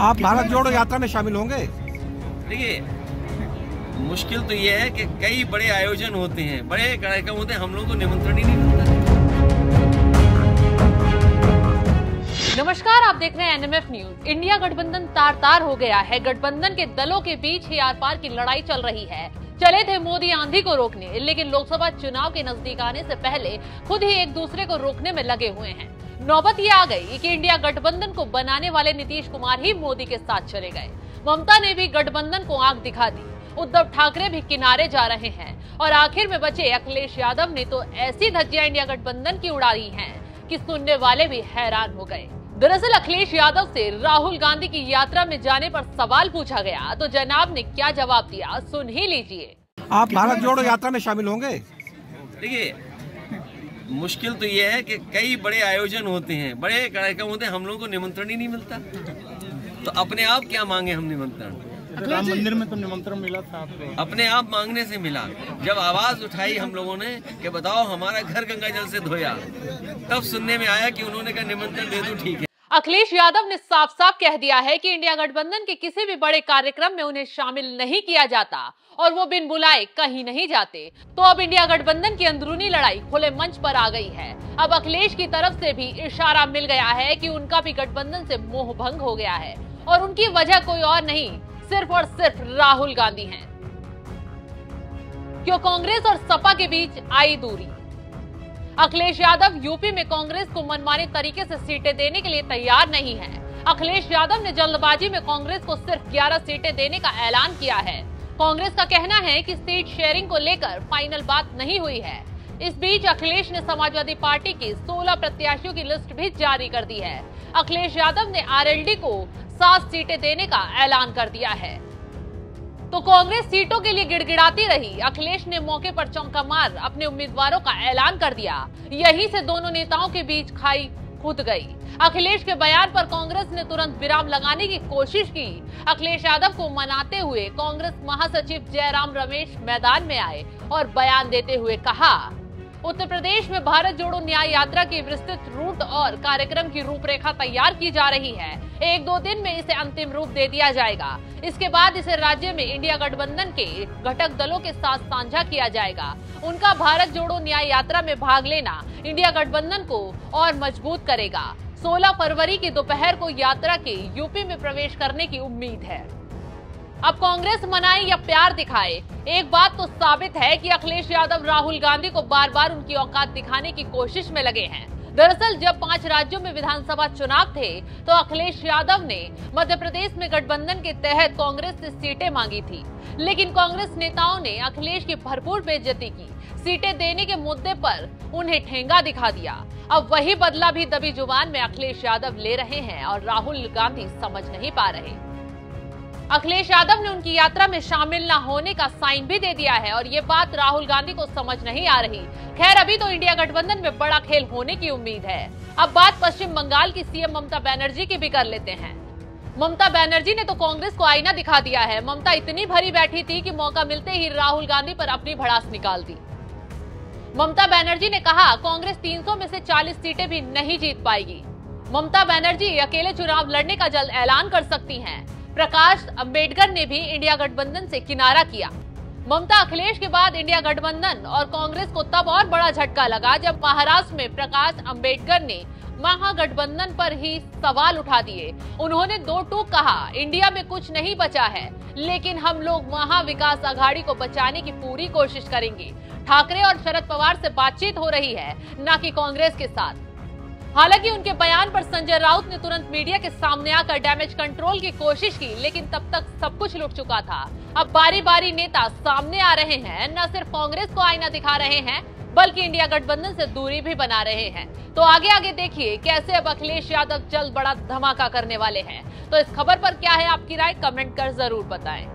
आप भारत जोड़ो यात्रा में शामिल होंगे? देखिए, मुश्किल तो ये है कि कई बड़े आयोजन होते हैं, बड़े कार्यक्रम होते हैं, हम लोगों को निमंत्रण ही नहीं मिलता। नमस्कार, आप देख रहे हैं एनएमएफ न्यूज। इंडिया गठबंधन तार तार हो गया है। गठबंधन के दलों के बीच ही आर पार की लड़ाई चल रही है। चले थे मोदी आंधी को रोकने, लेकिन लोकसभा चुनाव के नजदीक आने से पहले खुद ही एक दूसरे को रोकने में लगे हुए हैं। नौबत ये आ गई कि इंडिया गठबंधन को बनाने वाले नीतीश कुमार ही मोदी के साथ चले गए। ममता ने भी गठबंधन को आंख दिखा दी। उद्धव ठाकरे भी किनारे जा रहे हैं और आखिर में बचे अखिलेश यादव ने तो ऐसी धज्जियां इंडिया गठबंधन की उड़ाई हैं कि सुनने वाले भी हैरान हो गए। दरअसल अखिलेश यादव से राहुल गांधी की यात्रा में जाने पर सवाल पूछा गया तो जनाब ने क्या जवाब दिया, सुन ही लीजिए। आप भारत जोड़ो यात्रा में शामिल होंगे? देखिए, मुश्किल तो ये है कि कई बड़े आयोजन होते हैं, बड़े कार्यक्रम होते हैं, हम लोगों को निमंत्रण ही नहीं मिलता। तो अपने आप क्या मांगे हम निमंत्रण? राम मंदिर में तो निमंत्रण मिला था आपको। अपने आप मांगने से मिला। जब आवाज उठाई हम लोगों ने कि बताओ हमारा घर गंगा जल से धोया, तब सुनने में आया कि उन्होंने कहा निमंत्रण दे दो, ठीक है। अखिलेश यादव ने साफ साफ कह दिया है कि इंडिया गठबंधन के किसी भी बड़े कार्यक्रम में उन्हें शामिल नहीं किया जाता और वो बिन बुलाए कहीं नहीं जाते। तो अब इंडिया गठबंधन की अंदरूनी लड़ाई खुले मंच पर आ गई है। अब अखिलेश की तरफ से भी इशारा मिल गया है कि उनका भी गठबंधन से मोह भंग हो गया है और उनकी वजह कोई और नहीं, सिर्फ और सिर्फ राहुल गांधी हैं। क्यों कांग्रेस और सपा के बीच आई दूरी? अखिलेश यादव यूपी में कांग्रेस को मनमाने तरीके से सीटें देने के लिए तैयार नहीं है। अखिलेश यादव ने जल्दबाजी में कांग्रेस को सिर्फ 11 सीटें देने का ऐलान किया है। कांग्रेस का कहना है कि सीट शेयरिंग को लेकर फाइनल बात नहीं हुई है। इस बीच अखिलेश ने समाजवादी पार्टी की 16 प्रत्याशियों की लिस्ट भी जारी कर दी है। अखिलेश यादव ने आरएलडी को 7 सीटें देने का ऐलान कर दिया है। तो कांग्रेस सीटों के लिए गिड़गिड़ाती रही। अखिलेश ने मौके पर चौंका मार अपने उम्मीदवारों का ऐलान कर दिया। यहीं से दोनों नेताओं के बीच खाई खुद गई। अखिलेश के बयान पर कांग्रेस ने तुरंत विराम लगाने की कोशिश की। अखिलेश यादव को मनाते हुए कांग्रेस महासचिव जयराम रमेश मैदान में आए और बयान देते हुए कहा, उत्तर प्रदेश में भारत जोड़ो न्याय यात्रा की विस्तृत रूट और कार्यक्रम की रूपरेखा तैयार की जा रही है। 1-2 दिन में इसे अंतिम रूप दे दिया जाएगा। इसके बाद इसे राज्य में इंडिया गठबंधन के घटक दलों के साथ साझा किया जाएगा। उनका भारत जोड़ो न्याय यात्रा में भाग लेना इंडिया गठबंधन को और मजबूत करेगा। 16 फरवरी की दोपहर को यात्रा के यूपी में प्रवेश करने की उम्मीद है। अब कांग्रेस मनाए या प्यार दिखाए, एक बात तो साबित है कि अखिलेश यादव राहुल गांधी को बार बार उनकी औकात दिखाने की कोशिश में लगे हैं। दरअसल जब 5 राज्यों में विधानसभा चुनाव थे तो अखिलेश यादव ने मध्य प्रदेश में गठबंधन के तहत कांग्रेस से सीटें मांगी थी, लेकिन कांग्रेस नेताओं ने अखिलेश की भरपूर बेइज्जती की। सीटें देने के मुद्दे पर उन्हें ठेंगा दिखा दिया। अब वही बदला भी दबी जुबान में अखिलेश यादव ले रहे हैं और राहुल गांधी समझ नहीं पा रहे। अखिलेश यादव ने उनकी यात्रा में शामिल न होने का साइन भी दे दिया है और ये बात राहुल गांधी को समझ नहीं आ रही। खैर, अभी तो इंडिया गठबंधन में बड़ा खेल होने की उम्मीद है। अब बात पश्चिम बंगाल की सीएम ममता बनर्जी की भी कर लेते हैं। ममता बनर्जी ने तो कांग्रेस को आईना दिखा दिया है। ममता इतनी भरी बैठी थी कि मौका मिलते ही राहुल गांधी पर अपनी भड़ास निकाल दी। ममता बनर्जी ने कहा, कांग्रेस 300 में से 40 सीटें भी नहीं जीत पाएगी। ममता बनर्जी अकेले चुनाव लड़ने का जल्द ऐलान कर सकती हैं। प्रकाश अंबेडकर ने भी इंडिया गठबंधन से किनारा किया। ममता अखिलेश के बाद इंडिया गठबंधन और कांग्रेस को तब और बड़ा झटका लगा जब महाराष्ट्र में प्रकाश अंबेडकर ने महागठबंधन पर ही सवाल उठा दिए। उन्होंने 2 टूक कहा, इंडिया में कुछ नहीं बचा है, लेकिन हम लोग महाविकास आघाड़ी को बचाने की पूरी कोशिश करेंगे। ठाकरे और शरद पवार से बातचीत हो रही है, न कि कांग्रेस के साथ। हालांकि उनके बयान पर संजय राउत ने तुरंत मीडिया के सामने आकर डैमेज कंट्रोल की कोशिश की, लेकिन तब तक सब कुछ लुट चुका था। अब बारी बारी नेता सामने आ रहे हैं, न सिर्फ कांग्रेस को आईना दिखा रहे हैं बल्कि इंडिया गठबंधन से दूरी भी बना रहे हैं। तो आगे आगे देखिए कैसे अब अखिलेश यादव जल्द बड़ा धमाका करने वाले हैं। तो इस खबर पर क्या है आपकी राय, कमेंट कर जरूर बताएं।